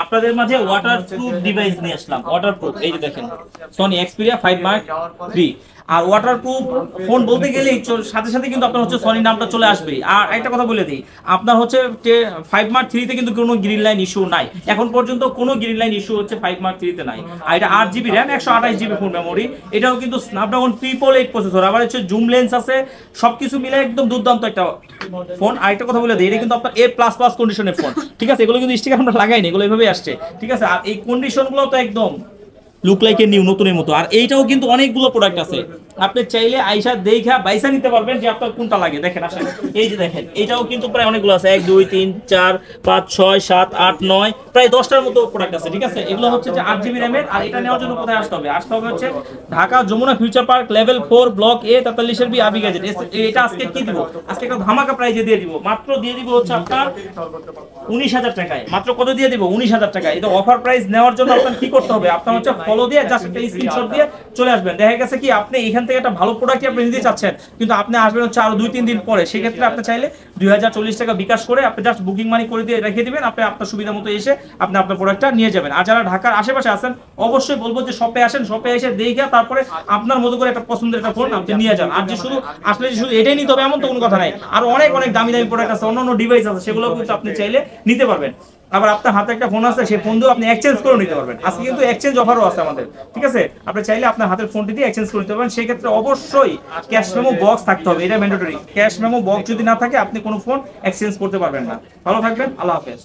আপনাদের মাঝে waterproof device নিয়ে আসলাম। ওয়াটারপ্রুফ, এই যে দেখেন সনি এক্সপিরিয়া 5 মার্ক 3। আর ওয়াটারপ্রুফ ফোন বলতে গেলেই সাথে সাথে কিন্তু আপনার হচ্ছে সনি নামটা চলে আসবে। আর একটা কথা বলে দিই, আপনার হচ্ছে 5 মার্ক 3 তে কিন্তু কোনো গ্রিন লাইন ইস্যু নাই, এখন পর্যন্ত কোনো গ্রিন লাইন ইস্যু হচ্ছে 5 মার্ক 3 তে নাই। আর এটা 8GB RAM, 128GB phone memory. এটাও কিন্তু স্ন্যাপড্রাগন 888 প্রসেসর, আবার হচ্ছে জুম লেন্স আছে, সবকিছু মিলে একদম দুর্দান্ত একটা ফোন। আর একটা কথা বলে দিই, এটা কিন্তু আপনার A++ কন্ডিশনের ফোন, ঠিক আছে? এগুলো কিন্তু স্টিকার আমরা লাগাইনি, এগুলো এভাবেই আসছে, ঠিক আছে? আর এই কন্ডিশনগুলো তো একদম লুক লাইক এ নিউ, নতুনের মতো। আর এইটাও কিন্তু অনেকগুলো প্রোডাক্ট আছে, আপনি চাইলে আইসা দেখা বাইসা নিতে পারবেন যে আপনার কোনটা লাগে। দেখেন আসেন, এই যে দেখেন, এটাও কিন্তু প্রায় অনেকগুলো আছে, 1 2 3 4 5 6 7 8 9, প্রায় 10টার মতো প্রোডাক্ট আছে, ঠিক আছে? এগুলো হচ্ছে যে 8GB র্যামের। আর এটা নেওয়ার জন্য কোথায় আসতে হবে? আসতে হবে হচ্ছে Dhaka Jamuna future park level 4 block A 43 B আবি গ্যাজেট। এটা আজকে কি দিব? আজকে একটা ধামাকা প্রাইজে দিয়ে দিব, মাত্র দিয়ে দিব হচ্ছে আপনার 19,000 টাকায়। মাত্র কত দিয়ে দিব? 19,000 টাকায়। এটা অফার প্রাইস নেওয়ার জন্য আপনার কি করতে হবে? আপনার হচ্ছে ফলো দিয়ে জাস্ট একটা স্ক্রিনশট দিয়ে চলে আসবেন। দেখা গেছে কি আপনি এখান থেকে একটা ভালো প্রোডাক্ট আপনি নিতে চাচ্ছেন, কিন্তু আপনি আসবেন হচ্ছে আরো 2-3 দিন পরে, সেক্ষেত্রে আপনি চাইলে 2040 টাকা বিকাশ করে আপনি জাস্ট বুকিং মানি করে দিয়ে রেখে দিবেন, আপনি আপনার সুবিধা মতো এসে আপনি আপনার প্রোডাক্টটা নিয়ে যাবেন। আর যারা ঢাকার আশেপাশে আছেন অবশ্যই বলবো যে শপে আসেন, শপে এসে দেখে তারপরে আপনার মতো করে একটা পছন্দের একটা ফোন আপনি নিয়ে যান। আর যে শুধু আসলে যে শুধু এটাই নিতে হবে এমন তো কোনো কথা নাই, আর অনেক অনেক দামি দামি প্রোডাক্ট আছে, অন্যান্য ডিভাইস আছে, সেগুলো কিন্তু আপনি চাইলে নিতে পারবেন। আবার আপনার হাতে একটা ফোন আছে, সেই ফোন দিয়ে আপনি এক্সচেঞ্জ করে নিতে পারবেন। আজকে কিন্তু এক্সচেঞ্জ অফারও আছে আমাদের, ঠিক আছে? আপনি চাইলে আপনার হাতের ফোনটি দিয়ে এক্সচেঞ্জ করে নিতে পারবেন। সেই ক্ষেত্রে অবশ্যই ক্যাশ মেমো বক্স থাকতে হবে, এটা ম্যান্ডেটরি। ক্যাশ মেমো বক্স যদি না থাকে আপনি কোনো ফোন এক্সচেঞ্জ করতে পারবেন না। ভালো থাকবেন, আল্লাহ হাফেজ।